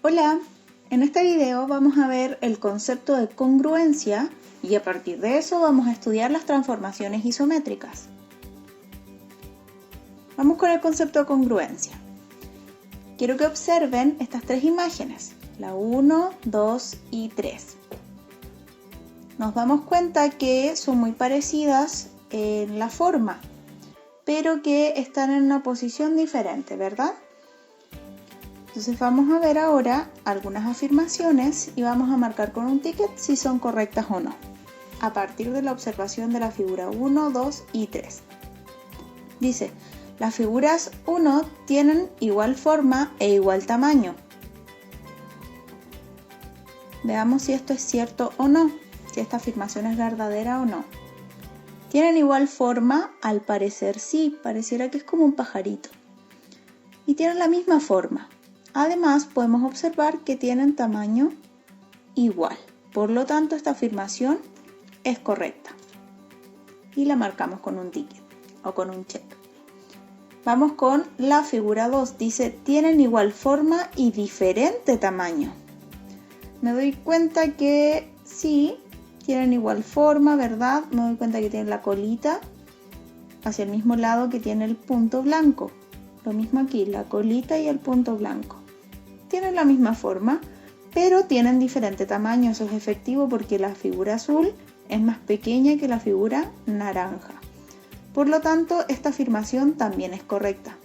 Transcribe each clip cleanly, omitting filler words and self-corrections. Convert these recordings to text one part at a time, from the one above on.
Hola, en este video vamos a ver el concepto de congruencia y a partir de eso vamos a estudiar las transformaciones isométricas. Vamos con el concepto de congruencia. Quiero que observen estas tres imágenes, la 1, 2 y 3. Nos damos cuenta que son muy parecidas en la forma, pero que están en una posición diferente, ¿verdad? Entonces vamos a ver ahora algunas afirmaciones y vamos a marcar con un ticket si son correctas o no, a partir de la observación de la figura 1, 2 y 3. Dice, las figuras 1 tienen igual forma e igual tamaño. Veamos si esto es cierto o no, si esta afirmación es verdadera o no. ¿Tienen igual forma? Al parecer sí, pareciera que es como un pajarito. Y tienen la misma forma. Además, podemos observar que tienen tamaño igual. Por lo tanto, esta afirmación es correcta. Y la marcamos con un ticket o con un check. Vamos con la figura 2. Dice, tienen igual forma y diferente tamaño. Me doy cuenta que sí, tienen igual forma, ¿verdad? Me doy cuenta que tienen la colita hacia el mismo lado que tiene el punto blanco. Lo mismo aquí, la colita y el punto blanco. Tienen la misma forma, pero tienen diferente tamaño. Eso es efectivo porque la figura azul es más pequeña que la figura naranja. Por lo tanto, esta afirmación también es correcta.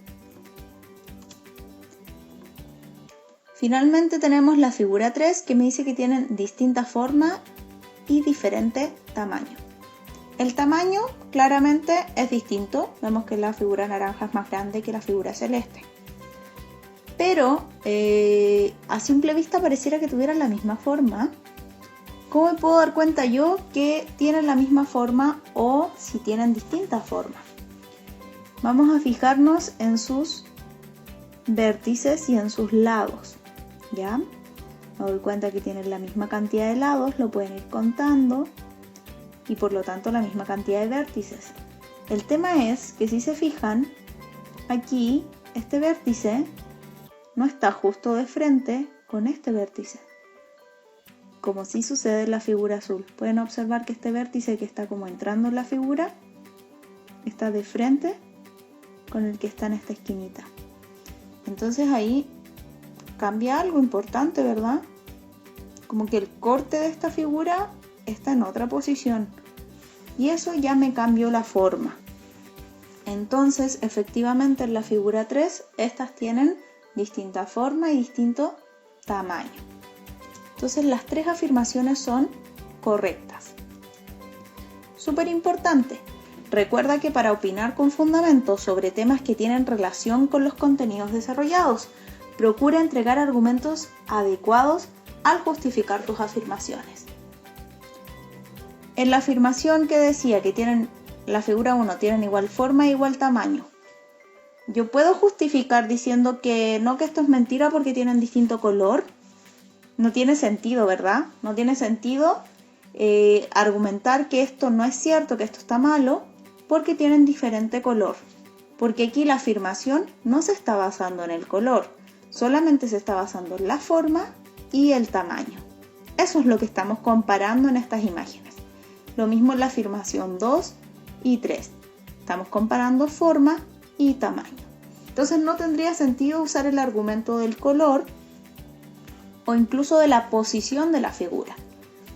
Finalmente tenemos la figura 3 que me dice que tienen distinta forma y diferente tamaño. El tamaño claramente es distinto. Vemos que la figura naranja es más grande que la figura celeste. Pero a simple vista pareciera que tuvieran la misma forma. ¿Cómo me puedo dar cuenta yo que tienen la misma forma o si tienen distintas formas? Vamos a fijarnos en sus vértices y en sus lados. ¿Ya? Me doy cuenta que tienen la misma cantidad de lados, lo pueden ir contando y por lo tanto la misma cantidad de vértices. El tema es que si se fijan, aquí este vértice no está justo de frente con este vértice, como sí sucede en la figura azul. Pueden observar que este vértice que está como entrando en la figura está de frente con el que está en esta esquinita. Entonces ahí cambia algo importante, ¿verdad? Como que el corte de esta figura está en otra posición y eso ya me cambió la forma. Entonces efectivamente en la figura 3 estas tienen distinta forma y distinto tamaño. Entonces las tres afirmaciones son correctas. Súper importante. Recuerda que para opinar con fundamento sobre temas que tienen relación con los contenidos desarrollados, procura entregar argumentos adecuados al justificar tus afirmaciones. En la afirmación que decía que tienen la figura 1 tienen igual forma e igual tamaño, yo puedo justificar diciendo que no, que esto es mentira porque tienen distinto color. No tiene sentido, ¿verdad? No tiene sentido argumentar que esto no es cierto, que esto está malo, porque tienen diferente color. Porque aquí la afirmación no se está basando en el color, solamente se está basando en la forma y el tamaño. Eso es lo que estamos comparando en estas imágenes. Lo mismo en la afirmación 2 y 3. Estamos comparando forma y tamaño. Entonces no tendría sentido usar el argumento del color o incluso de la posición de la figura,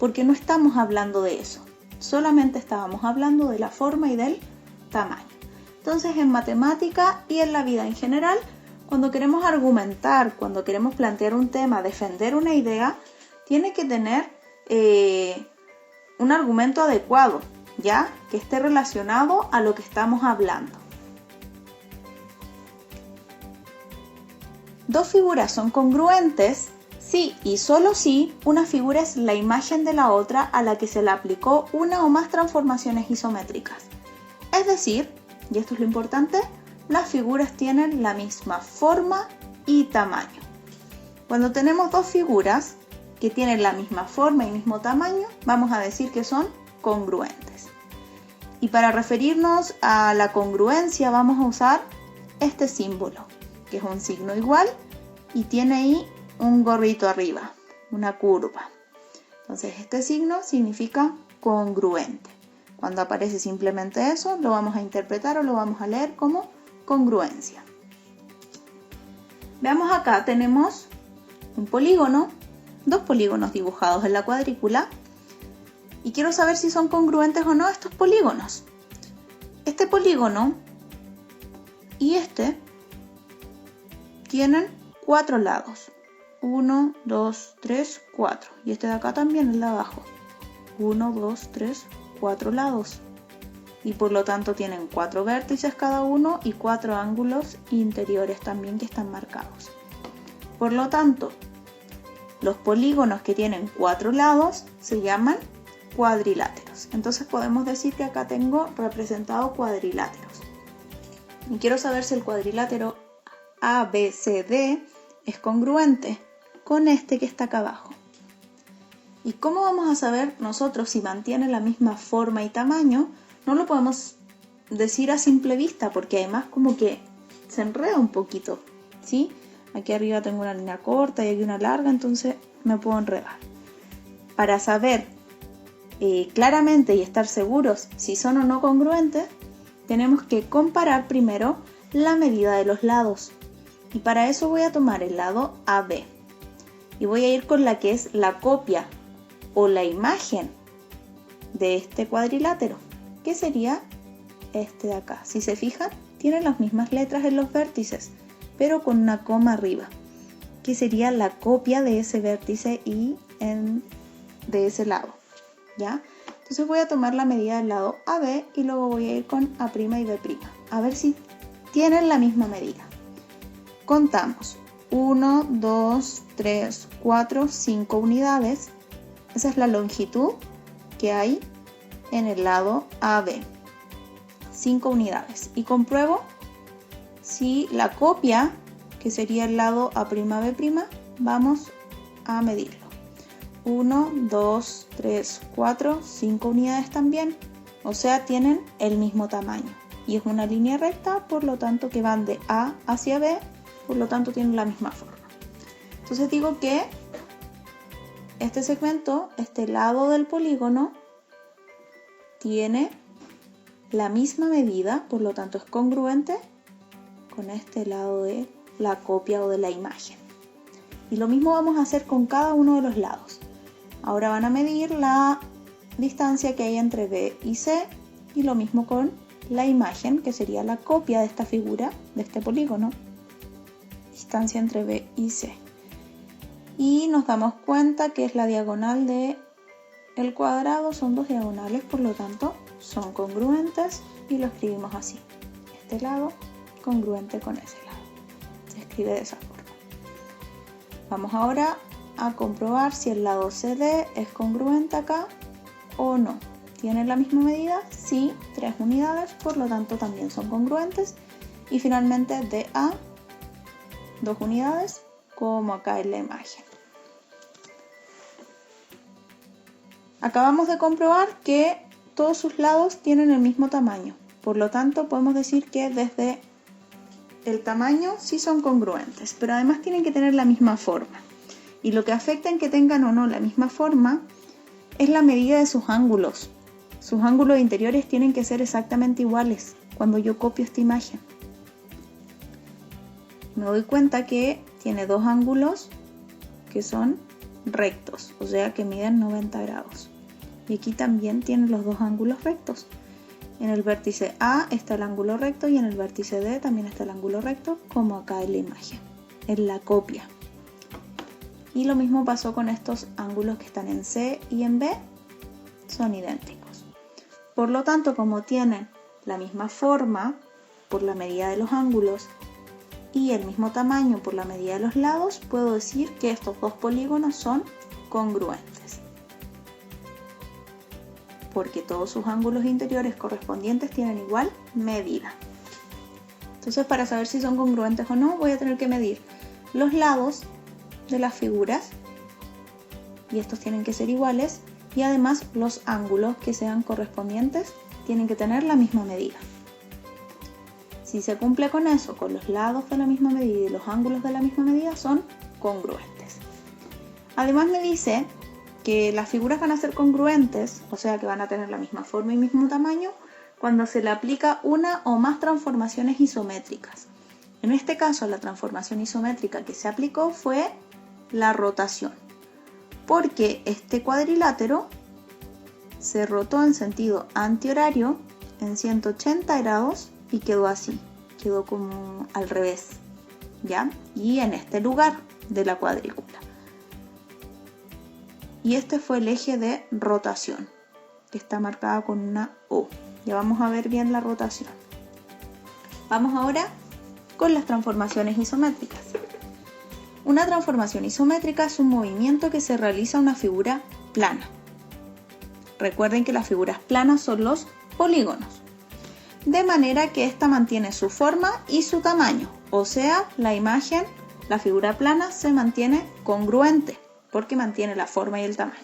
porque no estamos hablando de eso, solamente estábamos hablando de la forma y del tamaño. Entonces en matemática y en la vida en general, cuando queremos argumentar, cuando queremos plantear un tema, defender una idea, tiene que tener un argumento adecuado, ¿ya? Que esté relacionado a lo que estamos hablando. Dos figuras son congruentes si y solo si una figura es la imagen de la otra a la que se le aplicó una o más transformaciones isométricas. Es decir, y esto es lo importante, las figuras tienen la misma forma y tamaño. Cuando tenemos dos figuras que tienen la misma forma y mismo tamaño, vamos a decir que son congruentes. Y para referirnos a la congruencia vamos a usar este símbolo, que es un signo igual y tiene ahí un gorrito arriba, una curva. Entonces este signo significa congruente. Cuando aparece simplemente eso, lo vamos a interpretar o lo vamos a leer como congruencia. Veamos acá, tenemos un polígono, dos polígonos dibujados en la cuadrícula y quiero saber si son congruentes o no estos polígonos. Este polígono y este tienen 4 lados. 1, 2, 3, 4. Y este de acá también, el de abajo. 1, 2, 3, 4 lados. Y por lo tanto tienen 4 vértices cada uno y 4 ángulos interiores también que están marcados. Por lo tanto, los polígonos que tienen 4 lados se llaman cuadriláteros. Entonces podemos decir que acá tengo representado cuadriláteros. Y quiero saber si el cuadrilátero ABCD es congruente con este que está acá abajo. ¿Y cómo vamos a saber nosotros si mantiene la misma forma y tamaño? No lo podemos decir a simple vista porque además como que se enreda un poquito, ¿sí? Aquí arriba tengo una línea corta y aquí una larga, entonces me puedo enredar. Para saber claramente y estar seguros si son o no congruentes, tenemos que comparar primero la medida de los lados. Y para eso voy a tomar el lado AB. Y voy a ir con la que es la copia o la imagen de este cuadrilátero, que sería este de acá. Si se fijan, tienen las mismas letras en los vértices, pero con una coma arriba, que sería la copia de ese vértice y de ese lado, ¿ya? Entonces voy a tomar la medida del lado AB y luego voy a ir con A' y B', a ver si tienen la misma medida. Contamos 1, 2, 3, 4, 5 unidades. Esa es la longitud que hay en el lado AB. 5 unidades. Y compruebo si la copia, que sería el lado A'B', vamos a medirlo. 1, 2, 3, 4, 5 unidades también. O sea, tienen el mismo tamaño. Y es una línea recta, por lo tanto que van de A hacia B, por lo tanto tienen la misma forma. Entonces digo que este segmento, este lado del polígono, tiene la misma medida, por lo tanto es congruente con este lado de la copia o de la imagen. Y lo mismo vamos a hacer con cada uno de los lados. Ahora van a medir la distancia que hay entre B y C y lo mismo con la imagen, que sería la copia de esta figura, de este polígono. Distancia entre B y C. Y nos damos cuenta que es la diagonal de el cuadrado, son 2 diagonales, por lo tanto son congruentes y lo escribimos así. Este lado congruente con ese lado. Se escribe de esa forma. Vamos ahora a comprobar si el lado CD es congruente acá o no. ¿Tienen la misma medida? Sí, 3 unidades, por lo tanto también son congruentes. Y finalmente DA, 2 unidades, como acá en la imagen. Acabamos de comprobar que todos sus lados tienen el mismo tamaño. Por lo tanto, podemos decir que desde el tamaño sí son congruentes, pero además tienen que tener la misma forma. Y lo que afecta en que tengan o no la misma forma es la medida de sus ángulos. Sus ángulos interiores tienen que ser exactamente iguales cuando yo copio esta imagen. Me doy cuenta que tiene 2 ángulos que son rectos, o sea que miden 90 grados. Y aquí también tiene los 2 ángulos rectos. En el vértice A está el ángulo recto y en el vértice D también está el ángulo recto, como acá en la imagen, en la copia. Y lo mismo pasó con estos ángulos que están en C y en B, son idénticos. Por lo tanto, como tienen la misma forma por la medida de los ángulos y el mismo tamaño por la medida de los lados, puedo decir que estos 2 polígonos son congruentes, porque todos sus ángulos interiores correspondientes tienen igual medida. Entonces, para saber si son congruentes o no, voy a tener que medir los lados de las figuras, y estos tienen que ser iguales, y además los ángulos que sean correspondientes tienen que tener la misma medida. Si se cumple con eso, con los lados de la misma medida y los ángulos de la misma medida, son congruentes. Además me dice que las figuras van a ser congruentes, o sea que van a tener la misma forma y mismo tamaño, cuando se le aplica una o más transformaciones isométricas. En este caso, la transformación isométrica que se aplicó fue la rotación, porque este cuadrilátero se rotó en sentido antihorario en 180 grados y quedó así, quedó como al revés, ¿ya? Y en este lugar de la cuadrícula. Y este fue el eje de rotación, que está marcada con una O. Ya vamos a ver bien la rotación. Vamos ahora con las transformaciones isométricas. Una transformación isométrica es un movimiento que se realiza a una figura plana. Recuerden que las figuras planas son los polígonos, de manera que ésta mantiene su forma y su tamaño, o sea, la imagen, la figura plana se mantiene congruente, porque mantiene la forma y el tamaño.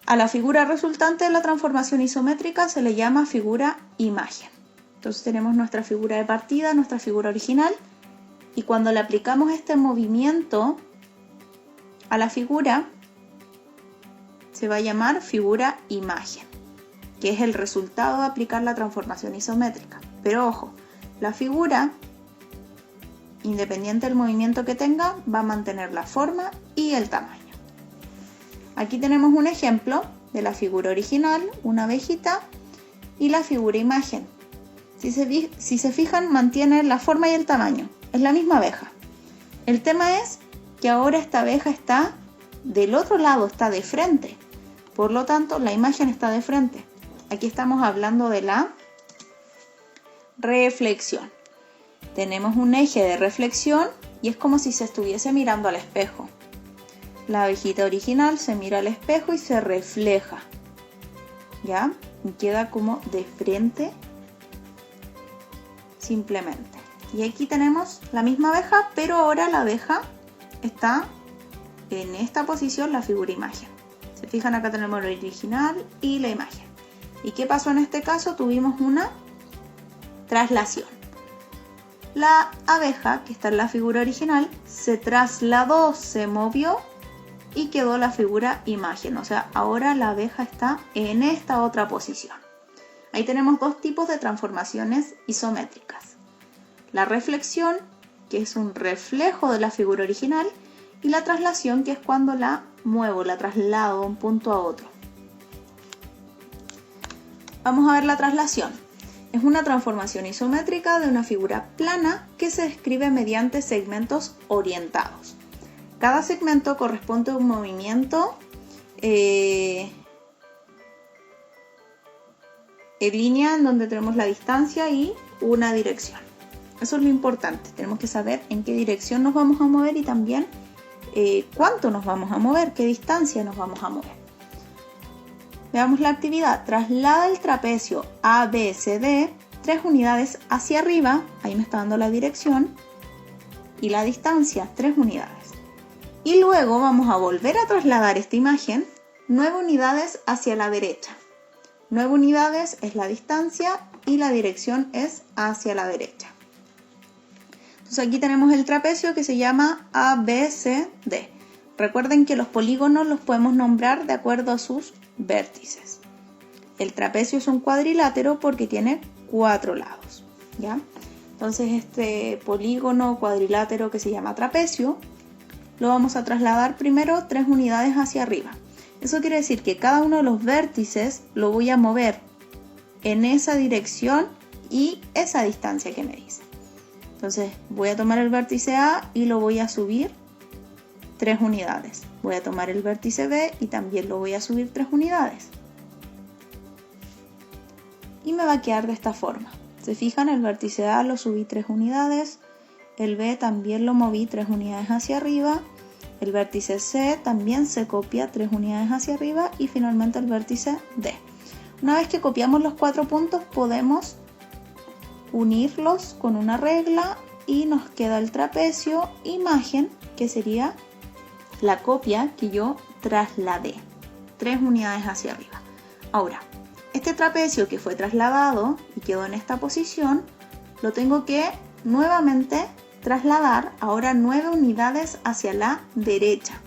A la figura resultante de la transformación isométrica se le llama figura imagen. Entonces tenemos nuestra figura de partida, nuestra figura original, y cuando le aplicamos este movimiento a la figura, se va a llamar figura imagen, que es el resultado de aplicar la transformación isométrica. Pero ojo, la figura, independiente del movimiento que tenga, va a mantener la forma y el tamaño. Aquí tenemos un ejemplo de la figura original, una abejita, y la figura imagen. Si se fijan, mantiene la forma y el tamaño. Es la misma abeja. El tema es que ahora esta abeja está del otro lado, está de frente. Por lo tanto, la imagen está de frente. Aquí estamos hablando de la reflexión. Tenemos un eje de reflexión y es como si se estuviese mirando al espejo. La abejita original se mira al espejo y se refleja, ¿ya? Y queda como de frente simplemente. Y aquí tenemos la misma abeja, pero ahora la abeja está en esta posición, la figura imagen. Se fijan, acá tenemos el original y la imagen. ¿Y qué pasó en este caso? Tuvimos una traslación. La abeja, que está en la figura original, se trasladó, se movió y quedó la figura imagen. O sea, ahora la abeja está en esta otra posición. Ahí tenemos dos tipos de transformaciones isométricas. La reflexión, que es un reflejo de la figura original, y la traslación, que es cuando la muevo, la traslado de un punto a otro. Vamos a ver la traslación. Es una transformación isométrica de una figura plana que se describe mediante segmentos orientados. Cada segmento corresponde a un movimiento en línea en donde tenemos la distancia y una dirección. Eso es lo importante. Tenemos que saber en qué dirección nos vamos a mover y también cuánto nos vamos a mover, qué distancia nos vamos a mover. Veamos la actividad. Traslada el trapecio ABCD 3 unidades hacia arriba, ahí me está dando la dirección, y la distancia 3 unidades. Y luego vamos a volver a trasladar esta imagen 9 unidades hacia la derecha. 9 unidades es la distancia y la dirección es hacia la derecha. Entonces aquí tenemos el trapecio que se llama ABCD. Recuerden que los polígonos los podemos nombrar de acuerdo a sus vértices. El trapecio es un cuadrilátero porque tiene 4 lados, ¿ya? Entonces este polígono cuadrilátero que se llama trapecio lo vamos a trasladar primero 3 unidades hacia arriba. Eso quiere decir que cada uno de los vértices lo voy a mover en esa dirección y esa distancia que me dice. Entonces voy a tomar el vértice A y lo voy a subir 3 unidades. Voy a tomar el vértice B y también lo voy a subir 3 unidades. Y me va a quedar de esta forma. ¿Se fijan? El vértice A lo subí 3 unidades. El B también lo moví 3 unidades hacia arriba. El vértice C también se copia 3 unidades hacia arriba. Y finalmente el vértice D. Una vez que copiamos los 4 puntos podemos unirlos con una regla y nos queda el trapecio imagen, que sería la copia que yo trasladé 3 unidades hacia arriba. Ahora, este trapecio que fue trasladado y quedó en esta posición, lo tengo que nuevamente trasladar ahora 9 unidades hacia la derecha.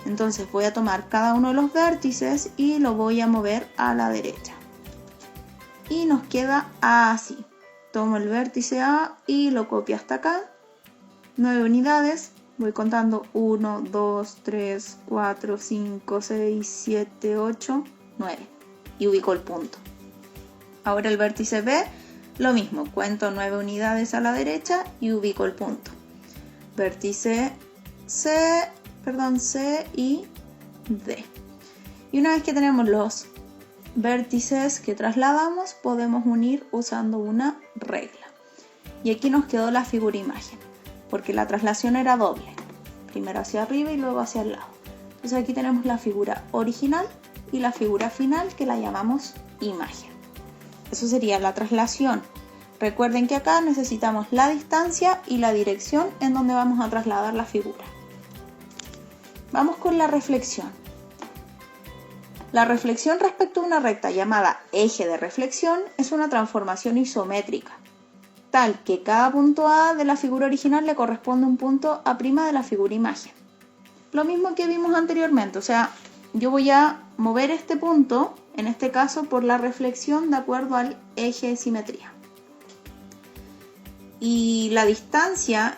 Entonces voy a tomar cada uno de los vértices y lo voy a mover a la derecha. Y nos queda así. Tomo el vértice A y lo copio hasta acá. 9 unidades. Voy contando 1, 2, 3, 4, 5, 6, 7, 8, 9. Y ubico el punto. Ahora el vértice B, lo mismo. Cuento 9 unidades a la derecha y ubico el punto. Vértice C y D. Y una vez que tenemos los vértices que trasladamos, podemos unir usando una regla. Y aquí nos quedó la figura imagen, porque la traslación era doble, primero hacia arriba y luego hacia el lado. Entonces aquí tenemos la figura original y la figura final, que la llamamos imagen. Eso sería la traslación. Recuerden que acá necesitamos la distancia y la dirección en donde vamos a trasladar la figura. Vamos con la reflexión. La reflexión respecto a una recta llamada eje de reflexión es una transformación isométrica, tal que cada punto A de la figura original le corresponde un punto A' de la figura imagen. Lo mismo que vimos anteriormente, o sea, yo voy a mover este punto, en este caso por la reflexión, de acuerdo al eje de simetría. Y la distancia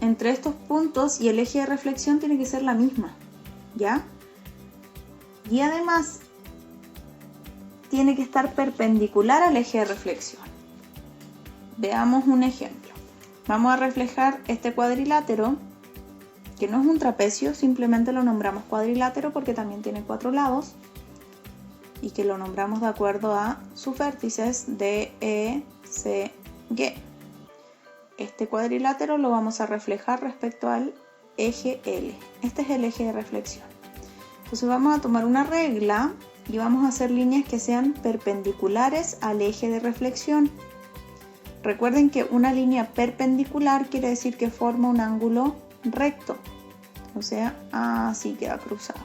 entre estos puntos y el eje de reflexión tiene que ser la misma, ¿ya? Y además tiene que estar perpendicular al eje de reflexión. Veamos un ejemplo. Vamos a reflejar este cuadrilátero, que no es un trapecio, simplemente lo nombramos cuadrilátero porque también tiene 4 lados y que lo nombramos de acuerdo a sus vértices D, E, C, G. Este cuadrilátero lo vamos a reflejar respecto al eje L. Este es el eje de reflexión. Entonces vamos a tomar una regla y vamos a hacer líneas que sean perpendiculares al eje de reflexión. Recuerden que una línea perpendicular quiere decir que forma un ángulo recto, o sea, así queda cruzado.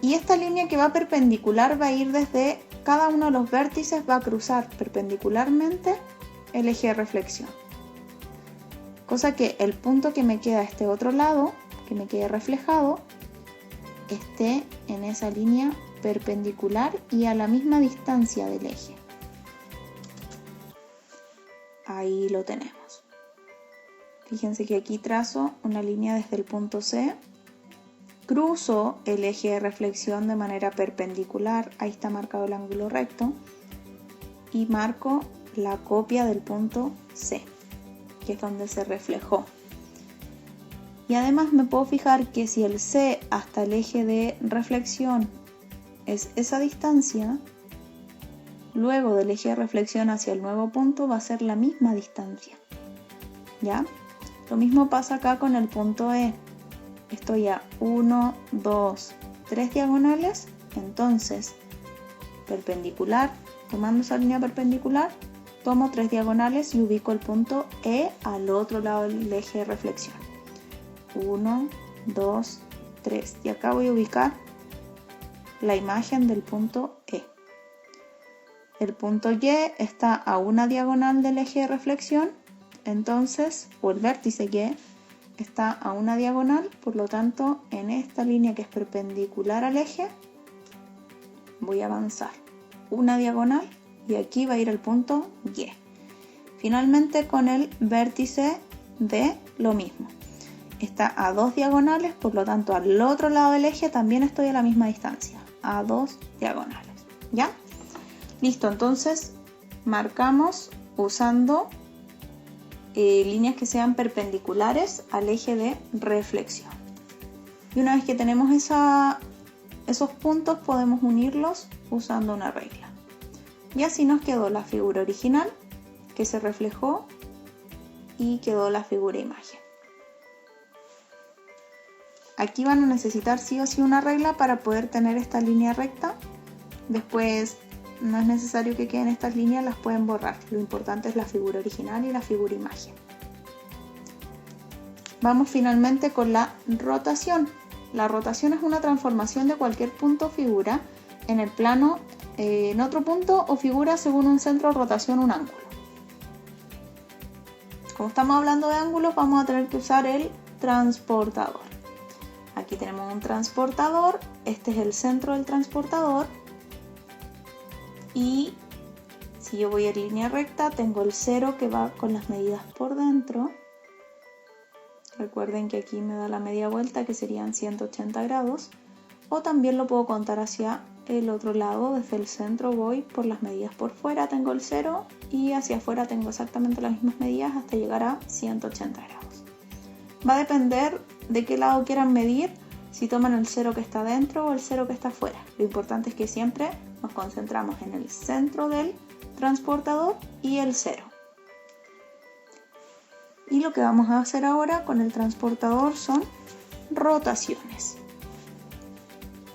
Y esta línea que va perpendicular va a ir desde cada uno de los vértices, va a cruzar perpendicularmente el eje de reflexión. Cosa que el punto que me queda a este otro lado, que me quede reflejado, esté en esa línea perpendicular y a la misma distancia del eje. Ahí lo tenemos. Fíjense que aquí trazo una línea desde el punto C, cruzo el eje de reflexión de manera perpendicular, ahí está marcado el ángulo recto, y marco la copia del punto C, que es donde se reflejó. Y además me puedo fijar que si el C hasta el eje de reflexión es esa distancia, luego del eje de reflexión hacia el nuevo punto va a ser la misma distancia. ¿Ya? Lo mismo pasa acá con el punto E. Estoy a 1, 2, 3 diagonales, entonces perpendicular, tomando esa línea perpendicular, tomo 3 diagonales y ubico el punto E al otro lado del eje de reflexión. 1, 2, 3. Y acá voy a ubicar la imagen del punto E. El punto Y está a una diagonal del eje de reflexión, entonces, o el vértice Y está a una diagonal, por lo tanto, en esta línea que es perpendicular al eje, voy a avanzar una diagonal y aquí va a ir el punto Y. Finalmente, con el vértice D, lo mismo. Está a 2 diagonales, por lo tanto al otro lado del eje también estoy a la misma distancia, a 2 diagonales. ¿Ya? Listo, entonces marcamos usando líneas que sean perpendiculares al eje de reflexión. Y una vez que tenemos esos puntos, podemos unirlos usando una regla. Y así nos quedó la figura original que se reflejó y quedó la figura imagen. Aquí van a necesitar sí o sí una regla para poder tener esta línea recta. Después no es necesario que queden estas líneas, las pueden borrar. Lo importante es la figura original y la figura imagen. Vamos finalmente con la rotación. La rotación es una transformación de cualquier punto o figura en el plano, en otro punto o figura según un centro de rotación, un ángulo. Como estamos hablando de ángulos, vamos a tener que usar el transportador. Aquí tenemos un transportador, este es el centro del transportador y si yo voy en línea recta tengo el 0 que va con las medidas por dentro. Recuerden que aquí me da la media vuelta que serían 180 grados o también lo puedo contar hacia el otro lado, desde el centro voy por las medidas por fuera, tengo el 0 y hacia afuera tengo exactamente las mismas medidas hasta llegar a 180 grados. Va a depender de qué lado quieran medir, si toman el 0 que está dentro o el 0 que está afuera. Lo importante es que siempre nos concentramos en el centro del transportador y el 0. Y lo que vamos a hacer ahora con el transportador son rotaciones,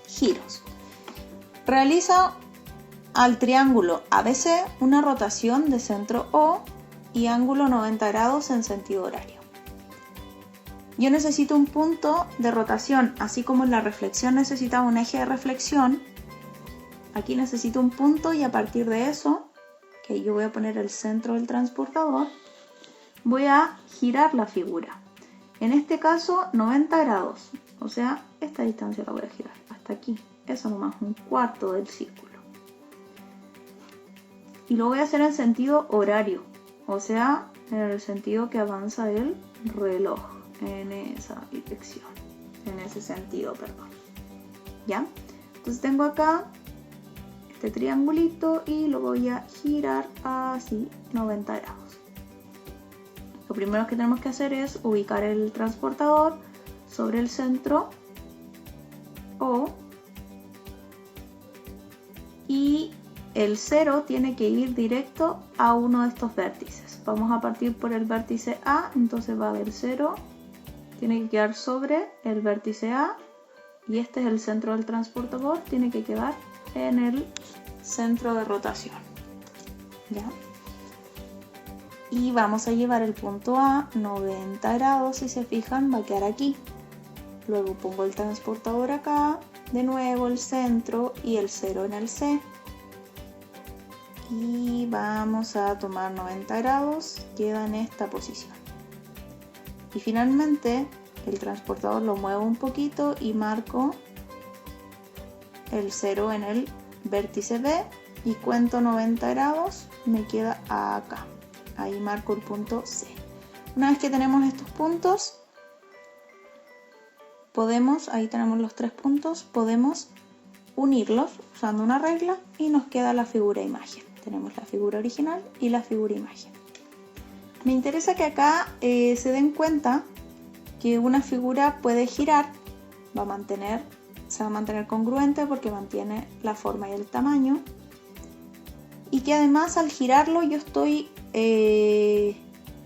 giros. Realiza al triángulo ABC una rotación de centro O y ángulo 90 grados en sentido horario. Yo necesito un punto de rotación, así como en la reflexión necesitaba un eje de reflexión. Aquí necesito un punto y a partir de eso, que yo voy a poner el centro del transportador, voy a girar la figura. En este caso 90 grados, o sea, esta distancia la voy a girar hasta aquí. Eso nomás, un cuarto del círculo. Y lo voy a hacer en sentido horario, o sea, en el sentido que avanza el reloj, en esa dirección, en ese sentido, perdón. ¿Ya? Entonces tengo acá este triangulito y lo voy a girar así 90 grados. Lo primero que tenemos que hacer es ubicar el transportador sobre el centro O y el 0 tiene que ir directo a uno de estos vértices. Vamos a partir por el vértice A, entonces va a haber 0, tiene que quedar sobre el vértice A y este es el centro del transportador, tiene que quedar en el centro de rotación. ¿Ya? Y vamos a llevar el punto A 90 grados, si se fijan va a quedar aquí. Luego pongo el transportador acá, de nuevo el centro y el 0 en el C. Y vamos a tomar 90 grados, queda en esta posición. Y finalmente el transportador lo muevo un poquito y marco el 0 en el vértice B y cuento 90 grados, me queda acá. Ahí marco el punto C. Una vez que tenemos estos puntos, podemos, ahí tenemos los 3 puntos, podemos unirlos usando una regla y nos queda la figura imagen. Tenemos la figura original y la figura imagen. Me interesa que acá se den cuenta que una figura puede girar, se va a mantener congruente porque mantiene la forma y el tamaño. Y que además al girarlo yo estoy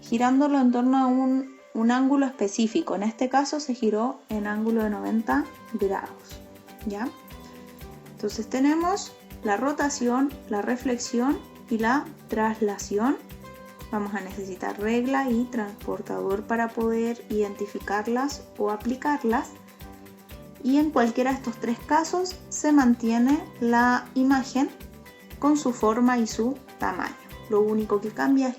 girándolo en torno a un ángulo específico. En este caso se giró en ángulo de 90 grados. ¿Ya? Entonces tenemos la rotación, la reflexión y la traslación. Vamos a necesitar regla y transportador para poder identificarlas o aplicarlas. Y en cualquiera de estos 3 casos se mantiene la imagen con su forma y su tamaño. Lo único que cambia es